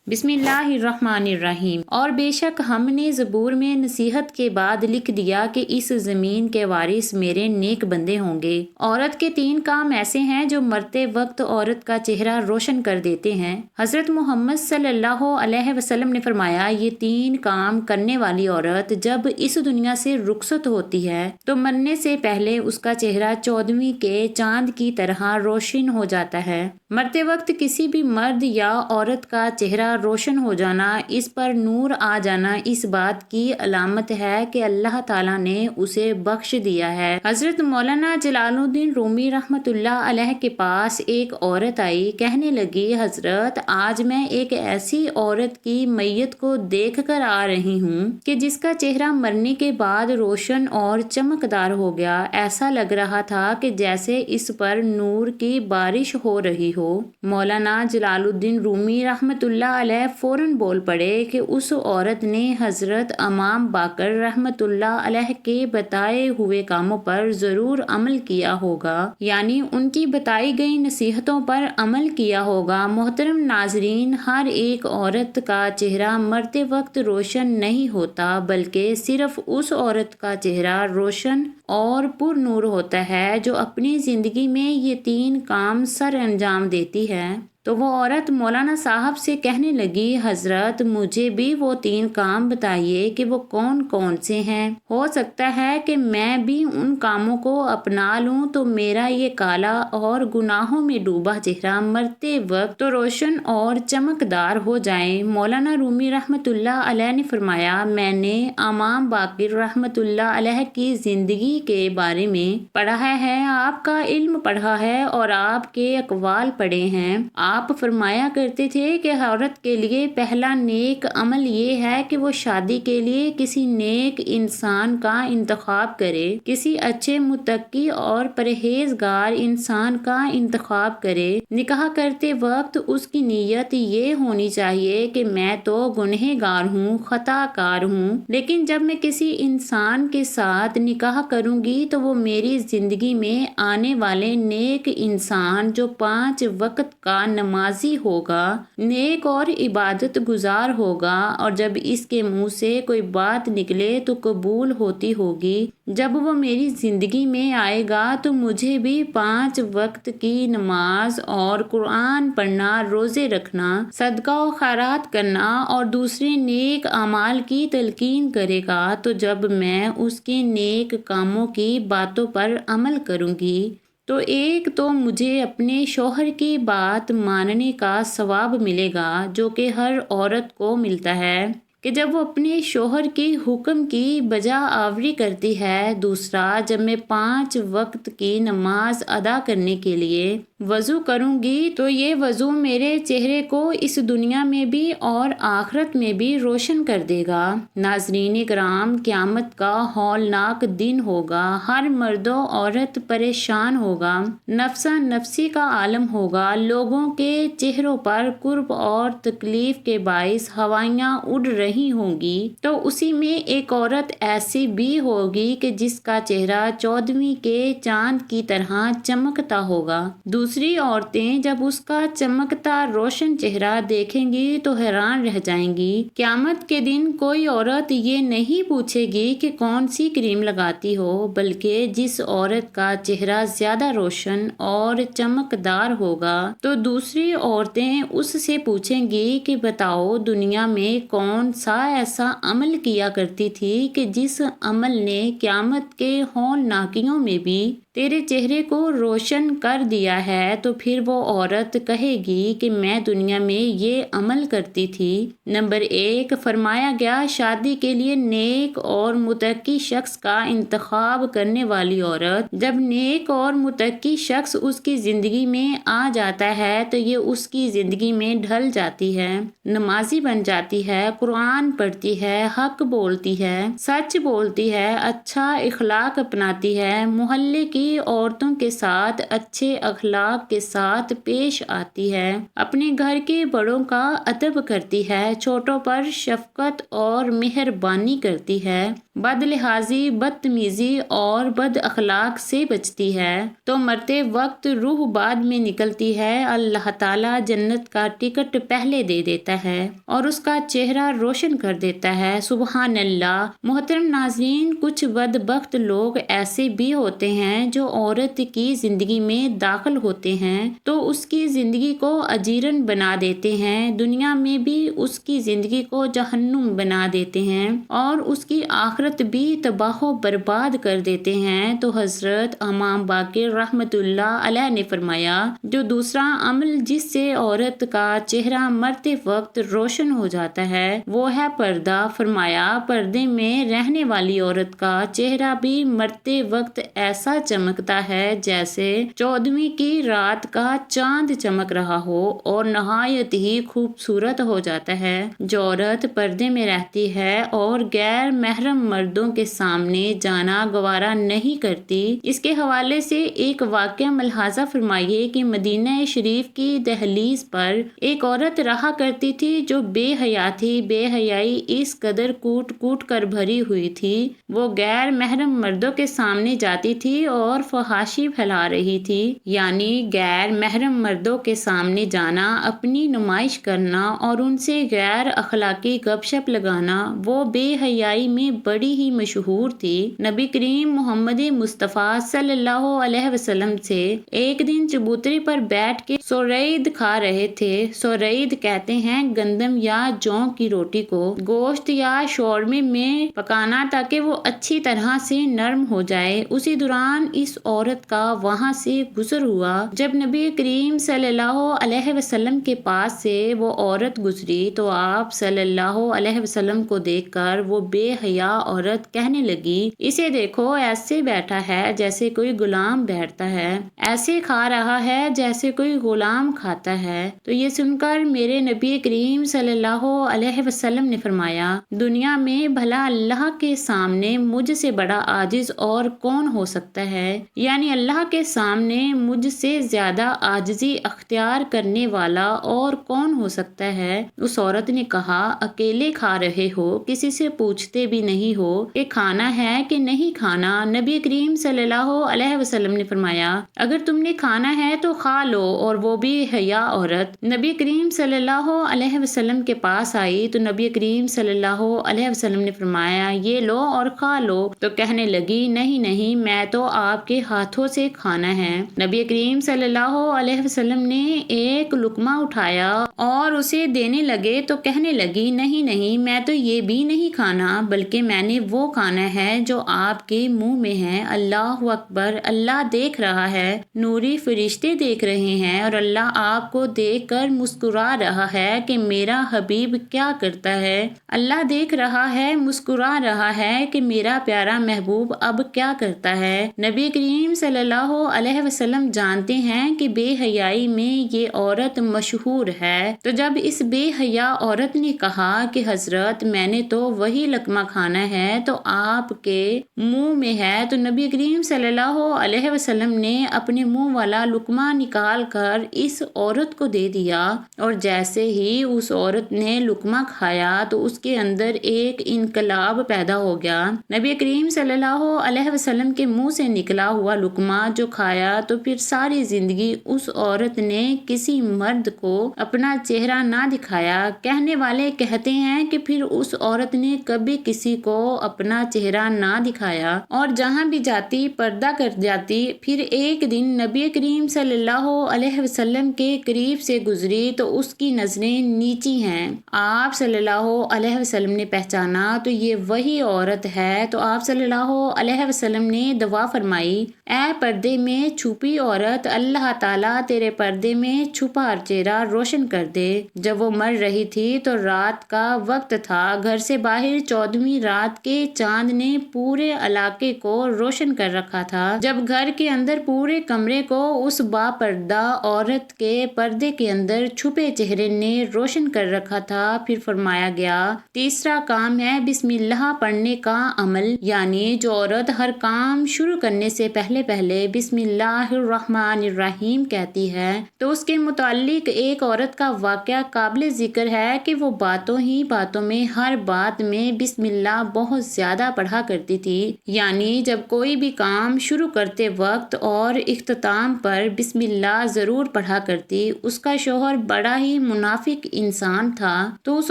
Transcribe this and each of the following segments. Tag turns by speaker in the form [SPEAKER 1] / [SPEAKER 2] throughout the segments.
[SPEAKER 1] بسم اللہ الرحمن الرحیم۔ اور بے شک ہم نے زبور میں نصیحت کے بعد لکھ دیا کہ اس زمین کے وارث میرے نیک بندے ہوں گے۔ عورت کے 3 کام ایسے ہیں جو مرتے وقت عورت کا چہرہ روشن کر دیتے ہیں۔ حضرت محمد صلی اللہ علیہ وسلم نے فرمایا، یہ 3 کام کرنے والی عورت جب اس دنیا سے رخصت ہوتی ہے تو مرنے سے پہلے اس کا چہرہ 14ویں کے چاند کی طرح روشن ہو جاتا ہے۔ مرتے وقت کسی بھی مرد یا عورت کا چہرہ روشن ہو جانا، اس پر نور آ جانا، اس بات کی علامت ہے کہ اللہ تعالیٰ نے اسے بخش دیا ہے۔ حضرت مولانا جلال الدین رومی رحمۃ اللہ علیہ کے پاس ایک عورت آئی، کہنے لگی، حضرت آج میں ایک ایسی عورت کی میت کو دیکھ کر آ رہی ہوں کہ جس کا چہرہ مرنے کے بعد روشن اور چمکدار ہو گیا، ایسا لگ رہا تھا کہ جیسے اس پر نور کی بارش ہو رہی ہو۔ مولانا جلال الدین رومی رحمۃ اللہ علیہ فوراً بول پڑے کہ اس عورت نے حضرت امام باقر رحمۃ اللہ علیہ کے بتائے ہوئے کاموں پر ضرور عمل کیا ہوگا، یعنی ان کی بتائی گئی نصیحتوں پر عمل کیا ہوگا۔ محترم ناظرین، ہر ایک عورت کا چہرہ مرتے وقت روشن نہیں ہوتا، بلکہ صرف اس عورت کا چہرہ روشن اور پر نور ہوتا ہے جو اپنی زندگی میں یہ 3 کام سر انجام دیتی ہے۔ تو وہ عورت مولانا صاحب سے کہنے لگی، حضرت مجھے بھی وہ 3 کام بتائیے کہ وہ کون کون سے ہیں۔ ہو سکتا ہے کہ میں بھی ان کاموں کو اپنا لوں تو میرا یہ کالا اور گناہوں میں ڈوبا چہرہ مرتے وقت تو روشن اور چمکدار ہو جائے۔ مولانا رومی رحمۃ اللہ علیہ نے فرمایا، میں نے امام باقر رحمۃ اللہ علیہ کی زندگی کے بارے میں پڑھا ہے، آپ کا علم پڑھا ہے اور آپ کے اقوال پڑھے ہیں۔ آپ فرمایا کرتے تھے کہ عورت کے لیے پہلا نیک عمل یہ ہے کہ وہ شادی کے لیے کسی نیک انسان کا انتخاب کرے، کسی اچھے متقی اور پرہیزگار انسان کا انتخاب کرے۔ نکاح کرتے وقت اس کی نیت یہ ہونی چاہیے کہ میں تو گنہگار ہوں، خطا کار ہوں، لیکن جب میں کسی انسان کے ساتھ نکاح کروں گی تو وہ میری زندگی میں آنے والے نیک انسان جو 5 وقت کا نمازی ہوگا، نیک اور عبادت گزار ہوگا، اور جب اس کے منہ سے کوئی بات نکلے تو قبول ہوتی ہوگی۔ جب وہ میری زندگی میں آئے گا تو مجھے بھی 5 وقت کی نماز اور قرآن پڑھنا، روزے رکھنا، صدقہ و خیرات کرنا اور دوسرے نیک اعمال کی تلقین کرے گا۔ تو جب میں اس کے نیک کاموں کی باتوں پر عمل کروں گی تو ایک تو مجھے اپنے شوہر کی بات ماننے کا ثواب ملے گا، جو کہ ہر عورت کو ملتا ہے کہ جب وہ اپنے شوہر کی حکم کی بجا آوری کرتی ہے۔ دوسرا، جب میں 5 وقت کی نماز ادا کرنے کے لیے وضو کروں گی تو یہ وضو میرے چہرے کو اس دنیا میں بھی اور آخرت میں بھی روشن کر دے گا۔ ناظرین کرام، قیامت کا ہولناک دن ہوگا، ہر مرد و عورت پریشان ہوگا، نفسا نفسی کا عالم ہوگا، لوگوں کے چہروں پر کرب اور تکلیف کے باعث ہوائیاں اڑ رہی ہوں گی، تو اسی میں ایک عورت ایسی بھی ہوگی کہ جس کا چہرہ 14ویں کے چاند کی طرح چمکتا ہوگا۔ دوسری عورتیں جب اس کا چمکتا روشن چہرہ دیکھیں گی تو حیران رہ جائیں گی۔ قیامت کے دن کوئی عورت یہ نہیں پوچھے گی کہ کون سی کریم لگاتی ہو، بلکہ جس عورت کا چہرہ زیادہ روشن اور چمکدار ہوگا تو دوسری عورتیں اس سے پوچھیں گی کہ بتاؤ دنیا میں کون سا ایسا عمل کیا کرتی تھی کہ جس عمل نے قیامت کے ہولناکیوں میں بھی تیرے چہرے کو روشن کر دیا ہے۔ تو پھر وہ عورت کہے گی کہ میں دنیا میں یہ عمل کرتی تھی۔ نمبر 1 فرمایا گیا، شادی کے لیے نیک اور متقی شخص کا انتخاب کرنے والی عورت، جب نیک اور متقی شخص اس کی زندگی میں آ جاتا ہے تو یہ اس کی زندگی میں ڈھل جاتی ہے، نمازی بن جاتی ہے، قرآن پڑھتی ہے، حق بولتی ہے، سچ بولتی ہے، اچھا اخلاق اپناتی ہے، محلے کی عورتوں کے ساتھ اچھے اخلاق کے ساتھ پیش آتی ہے، اپنے گھر کے بڑوں کا ادب کرتی ہے، چھوٹوں پر شفقت اور مہربانی کرتی ہے، بد لحاظی، بدتمیزی اور بد اخلاق سے بچتی ہے، تو مرتے وقت روح بعد میں نکلتی ہے، اللہ تعالیٰ جنت کا ٹکٹ پہلے دے دیتا ہے اور اس کا چہرہ روشن کر دیتا ہے۔ سبحان اللہ۔ محترم ناظرین، کچھ بدبخت لوگ ایسے بھی ہوتے ہیں جو عورت کی زندگی میں داخل ہوتے ہیں تو اس کی زندگی کو اجیرن بنا دیتے ہیں، دنیا میں بھی اس کی زندگی کو جہنم بنا دیتے ہیں اور اس کی آخرت بھی تباہ و برباد کر دیتے ہیں۔ تو حضرت امام باقر رحمۃ اللہ علیہ نے فرمایا، جو دوسرا عمل جس سے عورت کا چہرہ مرتے وقت روشن ہو جاتا ہے وہ ہے پردہ۔ فرمایا، پردے میں رہنے والی عورت کا چہرہ بھی مرتے وقت ایسا چمکتا ہے جیسے 14ویں کی رات کا چاند چمک رہا ہو اور نہایت ہی خوبصورت ہو جاتا ہے۔ جو عورت پردے میں رہتی ہے اور غیر محرم مردوں کے سامنے جانا گوارا نہیں کرتی، اس کے حوالے سے ایک واقعہ ملاحظہ فرمائیے کہ مدینہ شریف کی دہلیز پر ایک عورت رہا کرتی تھی جو بے حیا تھی۔ بے حیائی اس قدر کوٹ کوٹ کر بھری ہوئی تھی، وہ غیر محرم مردوں کے سامنے جاتی تھی اور فحاشی پھیلا رہی تھی، یعنی غیر محرم مردوں کے سامنے جانا، اپنی نمائش کرنا اور ان سے غیر اخلاقی گپ شپ لگانا، وہ بے حیائی میں بڑی ہی مشہور تھی۔ نبی کریم محمد مصطفیٰ صلی اللہ علیہ وسلم سے ایک دن چبوترے پر بیٹھ کے سورید کھا رہے تھے۔ سورید کہتے ہیں گندم یا جوں کی روٹی کو گوشت یا شورمے میں پکانا تاکہ وہ اچھی طرح سے نرم ہو جائے۔ اسی دوران اس عورت کا وہاں سے گزر ہوا۔ جب نبی کریم صلی اللہ علیہ وسلم کے پاس سے وہ عورت گزری تو آپ صلی اللہ علیہ وسلم کو دیکھ کر وہ بے حیا عورت کہنے لگی، اسے دیکھو، ایسے بیٹھا ہے جیسے کوئی غلام بیٹھتا ہے، ایسے کھا رہا ہے جیسے کوئی غلام کھاتا ہے۔ تو یہ سن کر میرے نبی کریم صلی اللہ علیہ وسلم نے فرمایا، دنیا میں بھلا اللہ کے سامنے مجھ سے بڑا عاجز اور کون ہو سکتا ہے؟ یعنی اللہ کے سامنے مجھ سے زیادہ عاجزی اختیار کرنے والا اور کون ہو سکتا ہے؟ اس عورت نے کہا، اکیلے کھا رہے ہو، کسی سے پوچھتے بھی نہیں ہو کہ کھانا ہے کہ نہیں کھانا؟ نبی کریم صلی اللہ علیہ وسلم نے فرمایا، اگر تم نے کھانا ہے تو کھا لو۔ اور وہ بھی حیا عورت نبی کریم صلی اللہ علیہ وسلم کے پاس آئی تو نبی کریم صلی اللہ علیہ وسلم نے فرمایا، یہ لو اور کھا لو۔ تو کہنے لگی، نہیں نہیں، میں تو آپ کے ہاتھوں سے کھانا ہے۔ نبی کریم صلی اللہ علیہ وسلم نے ایک لقمہ اٹھایا اور اسے دینے لگے تو کہنے لگی، نہیں نہیں، میں تو یہ بھی نہیں کھانا، بلکہ میں نے وہ کھانا ہے جو آپ کے منہ میں ہے۔ اللہ اکبر، اللہ دیکھ رہا ہے، نوری فرشتے دیکھ رہے ہیں اور اللہ آپ کو دیکھ کر مسکرا رہا ہے کہ میرا حبیب کیا کرتا ہے۔ اللہ دیکھ رہا ہے، مسکرا رہا ہے کہ میرا پیارا محبوب اب کیا کرتا ہے۔ نبی کریم صلی اللہ علیہ وسلم جانتے ہیں کہ بے حیائی میں یہ عورت مشہور ہے۔ تو جب اس بے حیا عورت نے کہا کہ حضرت میں نے تو وہی لقمہ کھانا ہے تو آپ کے منہ میں ہے، تو نبی کریم صلی اللہ علیہ وسلم نے اپنے منہ والا لقمہ نکال کر اس عورت کو دے دیا، اور جیسے ہی اس عورت نے لقمہ کھایا تو اس کے اندر ایک انقلاب پیدا ہو گیا۔ نبی کریم صلی اللہ علیہ وسلم کے منہ سے نکلا ہوا لقمہ جو کھایا تو پھر ساری زندگی اس عورت نے کسی مرد کو اپنا چہرہ نہ دکھایا۔ کہنے والے کہتے ہیں کہ پھر اس عورت نے کبھی کسی کو اپنا چہرہ نہ دکھایا اور جہاں بھی جاتی پردہ کر جاتی۔ پھر ایک دن نبی کریم صلی اللہ علیہ وسلم کے قریب سے گزری تو اس کی نظریں نیچی ہیں۔ آپ صلی اللہ علیہ وسلم نے پہچانا تو یہ وہی عورت ہے، تو آپ صلی اللہ علیہ وسلم نے دعا فرمائی، اے پردے میں چھپی عورت، اللہ تعالیٰ تیرے پردے میں چھپا چہرہ روشن کر دے۔ جب وہ مر رہی تھی تو رات کا وقت تھا، گھر سے باہر 14ویں رات کے چاند نے پورے علاقے کو روشن کر رکھا تھا، جب گھر کے اندر پورے کمرے کو اس با پردہ عورت کے پردے کے اندر چھپے چہرے نے روشن کر رکھا تھا۔ پھر فرمایا گیا، تیسرا کام ہے بسم اللہ پڑھنے کا عمل، یعنی جو عورت ہر کام شروع کرنے کرنے سے پہلے پہلے بسم اللہ الرحمن الرحیم کہتی ہے تو اس کے متعلق ایک عورت کا واقعہ قابل ذکر ہے کہ وہ باتوں ہی باتوں میں ہر بات میں بسم اللہ بہت زیادہ پڑھا کرتی تھی، یعنی جب کوئی بھی کام شروع کرتے وقت اور اختتام پر بسم اللہ ضرور پڑھا کرتی۔ اس کا شوہر بڑا ہی منافق انسان تھا تو اس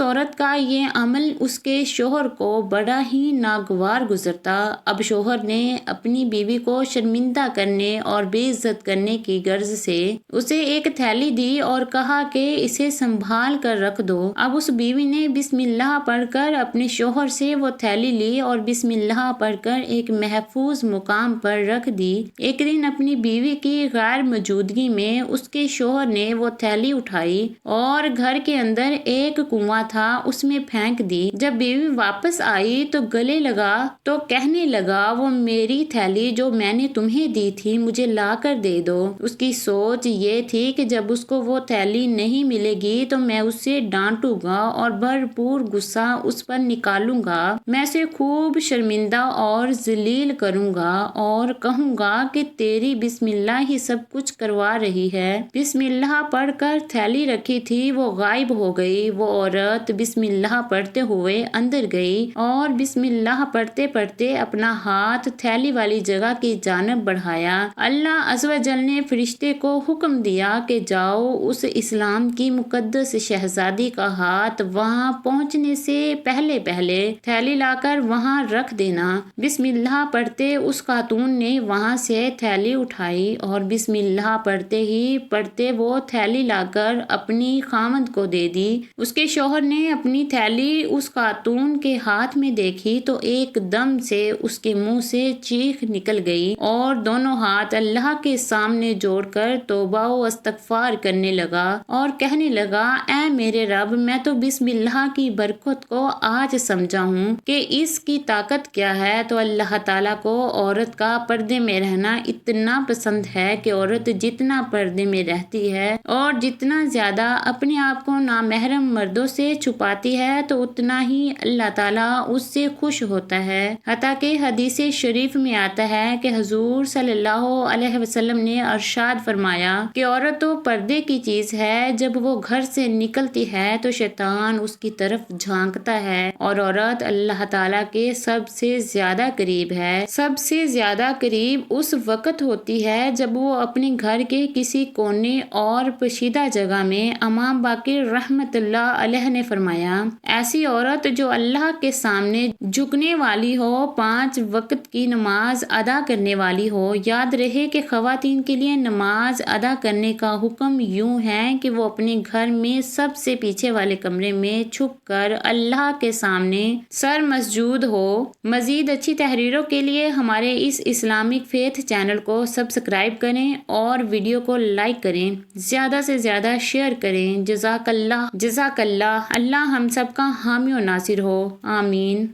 [SPEAKER 1] عورت کا یہ عمل اس کے شوہر کو بڑا ہی ناگوار گزرتا۔ اب شوہر نے اپنی بیوی کو شرمندہ کرنے اور بے عزت کرنے کی غرض سے اسے ایک تھیلی دی اور کہا کہ اسے سنبھال کر رکھ دو۔ اب اس بیوی نے بسم اللہ پڑھ کر اپنے شوہر سے وہ تھیلی لی اور بسم اللہ پڑھ کر ایک محفوظ مقام پر رکھ دی۔ ایک دن اپنی بیوی کی غیر موجودگی میں اس کے شوہر نے وہ تھیلی اٹھائی اور گھر کے اندر ایک کنواں تھا اس میں پھینک دی۔ جب بیوی واپس آئی تو گلے لگا تو کہنے لگا وہ میری تھیلی جو میں نے تمہیں دی تھی مجھے لا کر دے دو۔ اس کی سوچ یہ تھی کہ جب اس کو وہ تھیلی نہیں ملے گی تو میں اسے ڈانٹوں گا اور بھرپور غصہ اس پر نکالوں گا، میں اسے خوب شرمندہ اور ذلیل کروں گا اور کہوں گا کہ تیری بسم اللہ ہی سب کچھ کروا رہی ہے۔ بسم اللہ پڑھ کر تھیلی رکھی تھی وہ غائب ہو گئی۔ وہ عورت بسم اللہ پڑھتے ہوئے اندر گئی اور بسم اللہ پڑھتے پڑھتے اپنا ہاتھ تھیلی والی جگہ کی جانب بڑھایا۔ اللہ عز و جل نے فرشتے کو حکم دیا کہ جاؤ اس اسلام کی مقدس شہزادی کا ہاتھ وہاں پہنچنے سے پہلے پہلے تھیلی لا کر وہاں رکھ دینا۔ بسم اللہ پڑھتے اس خاتون نے وہاں سے تھیلی اٹھائی اور بسم اللہ پڑھتے ہی پڑھتے وہ تھیلی لا کر اپنی خاوند کو دے دی۔ اس کے شوہر نے اپنی تھیلی اس خاتون کے ہاتھ میں دیکھی تو ایک دم سے اس کے منہ سے چیخ نکل گئی اور دونوں ہاتھ اللہ کے سامنے جوڑ کر توبہ و استغفار کرنے لگا اور کہنے لگا اے میرے رب میں تو بسم اللہ کی برکت کو آج سمجھا ہوں کہ اس کی طاقت کیا ہے۔ تو اللہ تعالیٰ کو عورت کا پردے میں رہنا اتنا پسند ہے کہ عورت جتنا پردے میں رہتی ہے اور جتنا زیادہ اپنے آپ کو نامحرم مردوں سے چھپاتی ہے تو اتنا ہی اللہ تعالیٰ اس سے خوش ہوتا ہے۔ حتیٰ کہ حدیث شریف میں آتا ہے کہ حضور صلی اللہ علیہ وسلم نے ارشاد فرمایا کہ عورت تو پردے کی چیز ہے، جب وہ گھر سے نکلتی ہے تو شیطان اس کی طرف جھانکتا ہے اور عورت اللہ تعالیٰ کے سب سے زیادہ قریب ہے۔ سب سے زیادہ قریب اس وقت ہوتی ہے جب وہ اپنے گھر کے کسی کونے اور پوشیدہ جگہ میں۔ امام باقر رحمت اللہ علیہ نے فرمایا ایسی عورت جو اللہ کے سامنے جھکنے والی ہو، 5 وقت کی نماز ادا کرنے والی ہو۔ یاد رہے کہ خواتین کے لیے نماز ادا کرنے کا حکم یوں ہے کہ وہ اپنے گھر میں سب سے پیچھے والے کمرے میں چھپ کر اللہ کے سامنے سر مسجود ہو۔ مزید اچھی تحریروں کے لیے ہمارے اس اسلامک فیتھ چینل کو سبسکرائب کریں اور ویڈیو کو لائک کریں، زیادہ سے زیادہ شیئر کریں۔ جزاک اللہ، اللہ ہم سب کا حامی و ناصر ہو، آمین۔